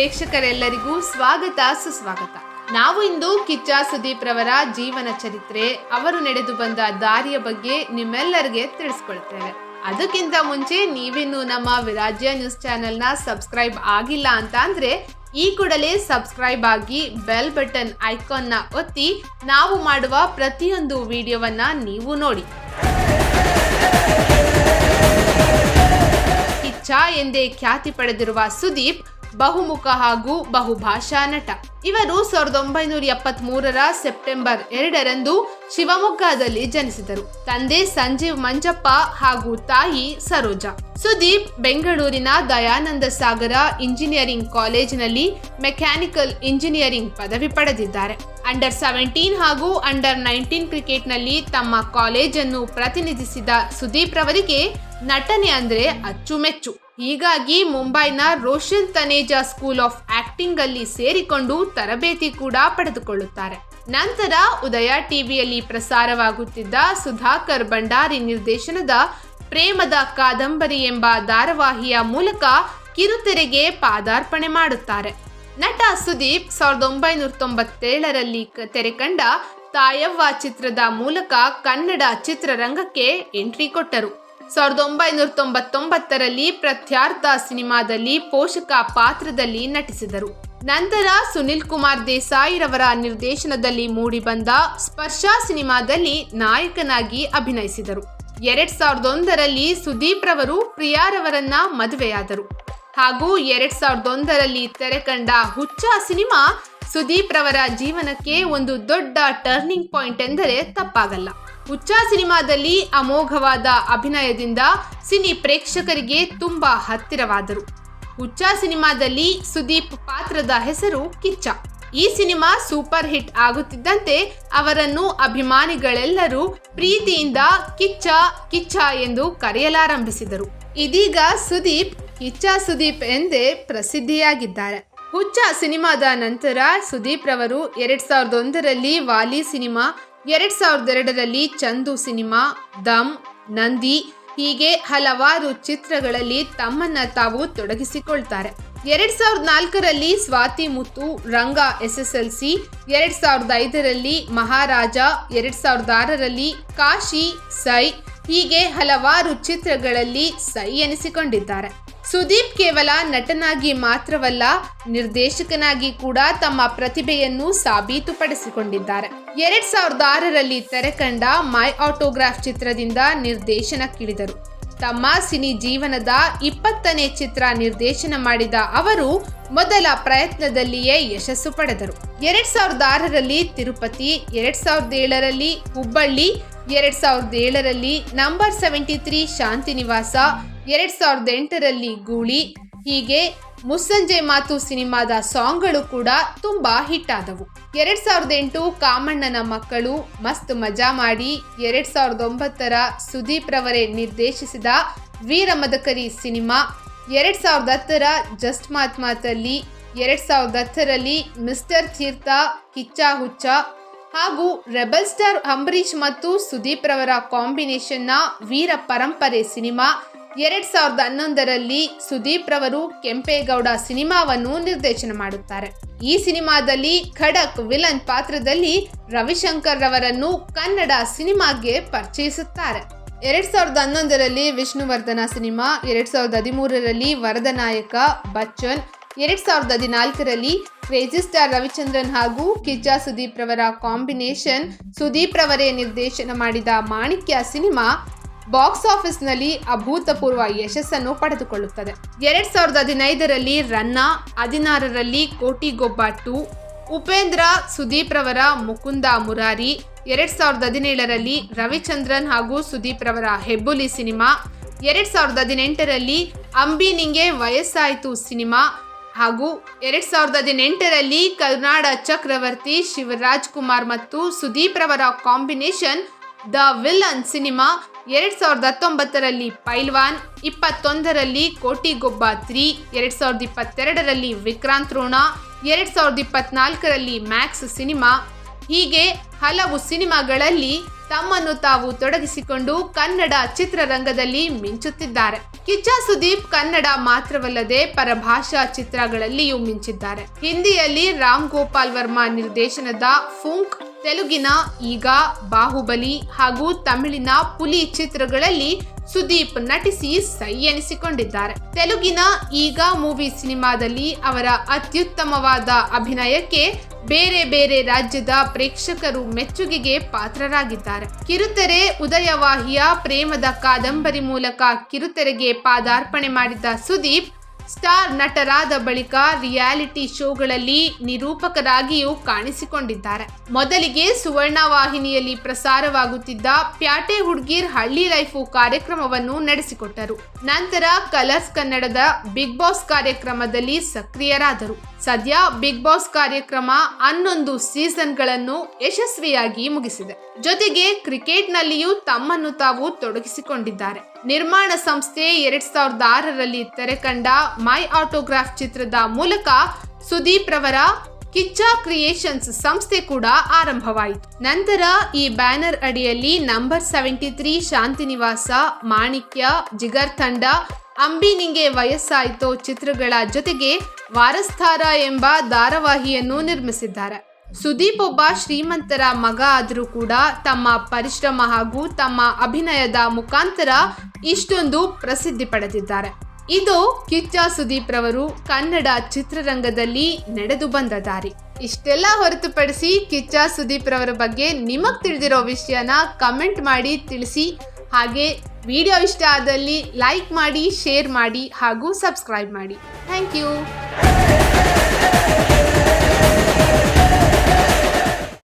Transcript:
ಪ್ರೇಕ್ಷಕರೆಲ್ಲರಿಗೂ ಸ್ವಾಗತ ಸುಸ್ವಾಗತ. ನಾವು ಇಂದು ಕಿಚ್ಚ ಸುದೀಪ್ ರವರ ಜೀವನ ಚರಿತ್ರೆ, ಅವರು ನಡೆದು ಬಂದ ದಾರಿಯ ಬಗ್ಗೆ ನಿಮ್ಮೆಲ್ಲರಿಗೆ ತಿಳಿಸ್ಕೊಳ್ತೇವೆ. ಅದಕ್ಕಿಂತ ಮುಂಚೆ ನೀವಿನ್ನು ನಮ್ಮ ವಿರಾಜ್ಯ ನ್ಯೂಸ್ ಚಾನೆಲ್ನ ಸಬ್ಸ್ಕ್ರೈಬ್ ಆಗಿಲ್ಲ ಅಂತ ಅಂದ್ರೆ ಈ ಕೂಡಲೇ ಸಬ್ಸ್ಕ್ರೈಬ್ ಆಗಿ ಬೆಲ್ ಬಟನ್ ಐಕಾನ್ನ ಒತ್ತಿ ನಾವು ಮಾಡುವ ಪ್ರತಿಯೊಂದು ವಿಡಿಯೋವನ್ನ ನೀವು ನೋಡಿ. ಕಿಚ್ಚ ಎಂದೇ ಖ್ಯಾತಿ ಪಡೆದಿರುವ ಸುದೀಪ್ ಬಹುಮುಖ ಹಾಗೂ ಬಹುಭಾಷಾ ನಟ. ಇವರು 1973 ಸೆಪ್ಟೆಂಬರ್ 2ರಂದು ಶಿವಮೊಗ್ಗದಲ್ಲಿ ಜನಿಸಿದರು. ತಂದೆ ಸಂಜೀವ್ ಮಂಜಪ್ಪ ಹಾಗೂ ತಾಯಿ ಸರೋಜಾ. ಸುದೀಪ್ ಬೆಂಗಳೂರಿನ ದಯಾನಂದ ಸಾಗರ ಇಂಜಿನಿಯರಿಂಗ್ ಕಾಲೇಜಿನಲ್ಲಿ ಮೆಕ್ಯಾನಿಕಲ್ ಇಂಜಿನಿಯರಿಂಗ್ ಪದವಿ ಪಡೆದಿದ್ದಾರೆ. ಅಂಡರ್ 17 ಹಾಗೂ ಅಂಡರ್ 19 ಕ್ರಿಕೆಟ್ನಲ್ಲಿ ತಮ್ಮ ಕಾಲೇಜನ್ನು ಪ್ರತಿನಿಧಿಸಿದ ಸುದೀಪ್ ರವರಿಗೆ ನಟನೆ ಅಂದ್ರೆ ಅಚ್ಚುಮೆಚ್ಚು. ಹೀಗಾಗಿ ಮುಂಬೈನ ರೋಷನ್ ತನೇಜಾ ಸ್ಕೂಲ್ ಆಫ್ ಆಕ್ಟಿಂಗ್ ಅಲ್ಲಿ ಸೇರಿಕೊಂಡು ತರಬೇತಿ ಕೂಡ ಪಡೆದುಕೊಳ್ಳುತ್ತಾರೆ. ನಂತರ ಉದಯ ಟಿವಿಯಲ್ಲಿ ಪ್ರಸಾರವಾಗುತ್ತಿದ್ದ ಸುಧಾಕರ್ ಭಂಡಾರಿ ನಿರ್ದೇಶನದ ಪ್ರೇಮದ ಕಾದಂಬರಿ ಎಂಬ ಧಾರಾವಾಹಿಯ ಮೂಲಕ ಕಿರುತೆರೆಗೆ ಪಾದಾರ್ಪಣೆ ಮಾಡುತ್ತಾರೆ. ನಟ ಸುದೀಪ್ 1997ರಲ್ಲಿ ತೆರೆಕಂಡ ತಾಯವ್ವ ಚಿತ್ರದ ಮೂಲಕ ಕನ್ನಡ ಚಿತ್ರರಂಗಕ್ಕೆ ಎಂಟ್ರಿ ಕೊಟ್ಟರು. 1999ರಲ್ಲಿ ಪ್ರತ್ಯರ್ಥ ಸಿನಿಮಾದಲ್ಲಿ ಪೋಷಕ ಪಾತ್ರದಲ್ಲಿ ನಟಿಸಿದರು. ನಂತರ ಸುನಿಲ್ ಕುಮಾರ್ ದೇಸಾಯಿ ರವರ ನಿರ್ದೇಶನದಲ್ಲಿ ಮೂಡಿಬಂದ ಸ್ಪರ್ಶ ಸಿನಿಮಾದಲ್ಲಿ ನಾಯಕನಾಗಿ ಅಭಿನಯಿಸಿದರು. 2001ರಲ್ಲಿ ಸುದೀಪ್ ರವರು ಪ್ರಿಯಾರವರನ್ನ ಮದುವೆಯಾದರು ಹಾಗೂ 2001ರಲ್ಲಿ ತೆರೆಕಂಡ ಹುಚ್ಚ ಸಿನಿಮಾ ಸುದೀಪ್ ರವರ ಜೀವನಕ್ಕೆ ಒಂದು ದೊಡ್ಡ ಟರ್ನಿಂಗ್ ಪಾಯಿಂಟ್ ಎಂದರೆ ತಪ್ಪಾಗಲ್ಲ. ಹುಚ್ಚ ಸಿನಿಮಾದಲ್ಲಿ ಅಮೋಘವಾದ ಅಭಿನಯದಿಂದ ಸಿನಿ ಪ್ರೇಕ್ಷಕರಿಗೆ ತುಂಬಾ ಹತ್ತಿರವಾದರು. ಹುಚ್ಚ ಸಿನಿಮಾದಲ್ಲಿ ಸುದೀಪ್ ಪಾತ್ರದ ಹೆಸರು ಕಿಚ್ಚ. ಈ ಸಿನಿಮಾ ಸೂಪರ್ ಹಿಟ್ ಆಗುತ್ತಿದ್ದಂತೆ ಅವರನ್ನು ಅಭಿಮಾನಿಗಳೆಲ್ಲರೂ ಪ್ರೀತಿಯಿಂದ ಕಿಚ್ಚ ಕಿಚ್ಚ ಎಂದು ಕರೆಯಲಾರಂಭಿಸಿದರು. ಇದೀಗ ಸುದೀಪ್ ಕಿಚ್ಚ ಸುದೀಪ್ ಎಂದೇ ಪ್ರಸಿದ್ಧಿಯಾಗಿದ್ದಾರೆ. ಹುಚ್ಚ ಸಿನಿಮಾದ ನಂತರ ಸುದೀಪ್ ರವರು 2001ರಲ್ಲಿ ವಾಲಿ ಸಿನಿಮಾ, 2002ರಲ್ಲಿ ಚಂದು ಸಿನಿಮಾ, ದಮ್, ನಂದಿ ಹೀಗೆ ಹಲವಾರು ಚಿತ್ರಗಳಲ್ಲಿ ತಮ್ಮನ್ನ ತಾವು ತೊಡಗಿಸಿಕೊಳ್ತಾರೆ. 2004ರಲ್ಲಿ ಸ್ವಾತಿ ಮುತ್ತು, ರಂಗ SSLC, 2005ರಲ್ಲಿ ಮಹಾರಾಜ, 2006ರಲ್ಲಿ ಕಾಶಿ, ಸೈ ಹೀಗೆ ಹಲವಾರು ಚಿತ್ರಗಳಲ್ಲಿ ಸೈ ಎನಿಸಿಕೊಂಡಿದ್ದಾರೆ. ಸುದೀಪ್ ಕೇವಲ ನಟನಾಗಿ ಮಾತ್ರವಲ್ಲ, ನಿರ್ದೇಶಕನಾಗಿ ಕೂಡ ತಮ್ಮ ಪ್ರತಿಭೆಯನ್ನು ಸಾಬೀತುಪಡಿಸಿಕೊಂಡಿದ್ದಾರೆ. 2006ರಲ್ಲಿ ತೆರೆಕಂಡ ಮೈ ಆಟೋಗ್ರಾಫ್ ಚಿತ್ರದಿಂದ ನಿರ್ದೇಶನಕ್ಕಿಳಿದರು. ತಮ್ಮ ಸಿನಿ ಜೀವನದ 20ನೇ ಚಿತ್ರ ನಿರ್ದೇಶನ ಮಾಡಿದ ಅವರು ಮೊದಲ ಪ್ರಯತ್ನದಲ್ಲಿಯೇ ಯಶಸ್ಸು ಪಡೆದರು. 2006ರಲ್ಲಿ ತಿರುಪತಿ, 2007ರಲ್ಲಿ ಹುಬ್ಬಳ್ಳಿ, 2007ರಲ್ಲಿ ನಂಬರ್ 73 ಶಾಂತಿನಿವಾಸ, 2008ರಲ್ಲಿ ಗೂಳಿ ಹೀಗೆ ಮುಸ್ಸಂಜೆ ಮಾತು ಸಿನಿಮಾದ ಸಾಂಗ್ಗಳು ಕೂಡ ತುಂಬಾ ಹಿಟ್ ಆದವು. 2008 ಕಾಮಣ್ಣನ ಮಕ್ಕಳು, ಮಸ್ತ್ ಮಜಾ ಮಾಡಿ, 2009ರ ಸುದೀಪ್ ರವರೇ ನಿರ್ದೇಶಿಸಿದ ವೀರ ಮದಕರಿ ಸಿನಿಮಾ, 2010ರ ಜಸ್ಟ್ ಮಾತಲ್ಲಿ, 2010ರಲ್ಲಿ ಮಿಸ್ಟರ್ ತೀರ್ಥ, ಕಿಚ್ಚ ಹುಚ್ಚ ಹಾಗೂ ರೆಬಲ್ ಸ್ಟಾರ್ ಅಂಬರೀಷ್ ಮತ್ತು ಸುದೀಪ್ ರವರ ಕಾಂಬಿನೇಷನ್ನ ವೀರ ಪರಂಪರೆ ಸಿನಿಮಾ, 2011ರಲ್ಲಿ ಸುದೀಪ್ ರವರು ಕೆಂಪೇಗೌಡ ಸಿನಿಮಾವನ್ನು ನಿರ್ದೇಶನ ಮಾಡುತ್ತಾರೆ. ಈ ಸಿನಿಮಾದಲ್ಲಿ ಖಡಕ್ ವಿಲನ್ ಪಾತ್ರದಲ್ಲಿ ರವಿಶಂಕರ್ ರವರನ್ನು ಕನ್ನಡ ಸಿನಿಮಾಗೆ ಪರಿಚಯಿಸುತ್ತಾರೆ. 2011ರಲ್ಲಿ ವಿಷ್ಣುವರ್ಧನ ಸಿನಿಮಾ, 2013ರಲ್ಲಿ ವರದನಾಯಕ ಬಚ್ಚನ್, 2014ರಲ್ಲಿ ಕ್ರೇಜಿ ಸ್ಟಾರ್ ರವಿಚಂದ್ರನ್ ಹಾಗೂ ಕಿಚ್ಚ ಸುದೀಪ್ ರವರ ಕಾಂಬಿನೇಷನ್ ಸುದೀಪ್ ರವರೇ ನಿರ್ದೇಶನ ಮಾಡಿದ ಮಾಣಿಕ್ಯ ಸಿನಿಮಾ ಬಾಕ್ಸ್ ಆಫೀಸ್ನಲ್ಲಿ ಅಭೂತಪೂರ್ವ ಯಶಸ್ಸನ್ನು ಪಡೆದುಕೊಳ್ಳುತ್ತದೆ. 2015ರಲ್ಲಿ ರನ್ನ, 16ರಲ್ಲಿ ಕೋಟಿಗೊಬ್ಬ 2, ಉಪೇಂದ್ರ, ಸುದೀಪ್ ರವರ ಮುಕುಂದ ಮುರಾರಿ, 2017ರಲ್ಲಿ ರವಿಚಂದ್ರನ್ ಹಾಗೂ ಸುದೀಪ್ ರವರ ಹೆಬ್ಬುಲಿ ಸಿನಿಮಾ, 2018ರಲ್ಲಿ ಅಂಬಿ ನಿಂಗೆ ವಯಸ್ಸಾಯಿತು ಸಿನಿಮಾ ಹಾಗೂ 2018ರಲ್ಲಿ ಕರ್ನಾಡ ಚಕ್ರವರ್ತಿ ಶಿವರಾಜ್ ಕುಮಾರ್ ಮತ್ತು ಸುದೀಪ್ ರವರ ಕಾಂಬಿನೇಷನ್ ದ ವಿಲನ್ ಸಿನಿಮಾ, 2019ರಲ್ಲಿ ಪೈಲ್ವಾನ್, 21ರಲ್ಲಿ ಕೋಟಿಗೊಬ್ಬ 3, 2022ರಲ್ಲಿ ವಿಕ್ರಾಂತ್ ರೋಣ, 2024ರಲ್ಲಿ ಮ್ಯಾಕ್ಸ್ ಸಿನಿಮಾ ಹೀಗೆ ಹಲವು ಸಿನಿಮಾಗಳಲ್ಲಿ ತಮ್ಮನ್ನು ತಾವು ತೊಡಗಿಸಿಕೊಂಡು ಕನ್ನಡ ಚಿತ್ರರಂಗದಲ್ಲಿ ಮಿಂಚುತ್ತಿದ್ದಾರೆ. ಕಿಚ್ಚ ಸುದೀಪ್ ಕನ್ನಡ ಮಾತ್ರವಲ್ಲದೆ ಪರಭಾಷಾ ಚಿತ್ರಗಳಲ್ಲಿಯೂ ಮಿಂಚಿದ್ದಾರೆ. ಹಿಂದಿಯಲ್ಲಿ ರಾಮ್ ಗೋಪಾಲ್ ವರ್ಮಾ ನಿರ್ದೇಶನದ ಫುಂಕ್, ತೆಲುಗಿನ ಈಗ, ಬಾಹುಬಲಿ ಹಾಗೂ ತಮಿಳಿನ ಪುಲಿ ಚಿತ್ರಗಳಲ್ಲಿ ಸುದೀಪ್ ನಟಿಸಿ ಸೈ ಎನಿಸಿಕೊಂಡಿದ್ದಾರೆ. ತೆಲುಗಿನ ಈಗ ಮೂವಿ ಸಿನಿಮಾದಲ್ಲಿ ಅವರ ಅತ್ಯುತ್ತಮವಾದ ಅಭಿನಯಕ್ಕೆ ಬೇರೆ ಬೇರೆ ರಾಜ್ಯದ ಪ್ರೇಕ್ಷಕರು ಮೆಚ್ಚುಗೆಗೆ ಪಾತ್ರರಾಗಿದ್ದಾರೆ. ಕಿರುತೆರೆ ಉದಯವಾಹಿಯ ಪ್ರೇಮದ ಕಾದಂಬರಿ ಮೂಲಕ ಕಿರುತೆರೆಗೆ ಪಾದಾರ್ಪಣೆ ಮಾಡಿದ ಸುದೀಪ್ ಸ್ಟಾರ್ ನಟರಾದ ಬಳಿಕ ರಿಯಾಲಿಟಿ ಶೋಗಳಲ್ಲಿ ನಿರೂಪಕರಾಗಿಯೂ ಕಾಣಿಸಿಕೊಂಡಿದ್ದಾರೆ. ಮೊದಲಿಗೆ ಸುವರ್ಣ ವಾಹಿನಿಯಲ್ಲಿ ಪ್ರಸಾರವಾಗುತ್ತಿದ್ದ ಪ್ಯಾಟೆ ಹುಡ್ಗೀರ್ ಹಳ್ಳಿ ಲೈಫು ಕಾರ್ಯಕ್ರಮವನ್ನು ನಡೆಸಿಕೊಟ್ಟರು. ನಂತರ ಕಲರ್ಸ್ ಕನ್ನಡದ ಬಿಗ್ ಬಾಸ್ ಕಾರ್ಯಕ್ರಮದಲ್ಲಿ ಸಕ್ರಿಯರಾದರು. ಸದ್ಯ ಬಿಗ್ ಬಾಸ್ ಕಾರ್ಯಕ್ರಮ 11 ಸೀಸನ್ಗಳನ್ನು ಯಶಸ್ವಿಯಾಗಿ ಮುಗಿಸಿದೆ. ಜೊತೆಗೆ ಕ್ರಿಕೆಟ್ನಲ್ಲಿಯೂ ತಮ್ಮನ್ನು ತಾವು ತೊಡಗಿಸಿಕೊಂಡಿದ್ದಾರೆ. ನಿರ್ಮಾಣ ಸಂಸ್ಥೆ 2006ರಲ್ಲಿ ತೆರೆ ಕಂಡ ಮೈ ಆಟೋಗ್ರಾಫ್ ಚಿತ್ರದ ಮೂಲಕ ಸುದೀಪ್ ರವರ ಕಿಚ್ಚ ಕ್ರಿಯೇಷನ್ಸ್ ಸಂಸ್ಥೆ ಕೂಡ ಆರಂಭವಾಯಿತು. ನಂತರ ಈ ಬ್ಯಾನರ್ ಅಡಿಯಲ್ಲಿ ನಂಬರ್ 73, ಶಾಂತಿನಿವಾಸ, ಮಾಣಿಕ್ಯ, ಜಿಗರ್ ತಂಡ, ಅಂಬಿ ನಿಂಗೆ ವಯಸ್ಸಾಯ್ತೋ ಚಿತ್ರಗಳ ಜೊತೆಗೆ ವಾರಸ್ದಾರ ಎಂಬ ಧಾರಾವಾಹಿಯನ್ನು ನಿರ್ಮಿಸಿದ್ದಾರೆ. ಸುದೀಪ್ ಒಬ್ಬ ಶ್ರೀಮಂತರ ಮಗ ಆದರೂ ಕೂಡ ತಮ್ಮ ಪರಿಶ್ರಮ ಹಾಗೂ ತಮ್ಮ ಅಭಿನಯದ ಮುಖಾಂತರ ಇಷ್ಟೊಂದು ಪ್ರಸಿದ್ಧಿ ಪಡೆದಿದ್ದಾರೆ. ಇದು ಕಿಚ್ಚ ಸುದೀಪ್ ರವರು ಕನ್ನಡ ಚಿತ್ರರಂಗದಲ್ಲಿ ನಡೆದು ಬಂದ ದಾರಿ. ಇಷ್ಟೆಲ್ಲ ಹೊರತುಪಡಿಸಿ ಕಿಚ್ಚ ಸುದೀಪ್ ರವರ ಬಗ್ಗೆ ನಿಮಗ್ ತಿಳಿದಿರೋ ವಿಷಯನ ಕಮೆಂಟ್ ಮಾಡಿ ತಿಳಿಸಿ. ಹಾಗೆ ವಿಡಿಯೋ ಇಷ್ಟ ಆದಲ್ಲಿ ಲೈಕ್ ಮಾಡಿ, ಶೇರ್ ಮಾಡಿ ಹಾಗೂ ಸಬ್ಸ್ಕ್ರೈಬ್ ಮಾಡಿ. Thank you.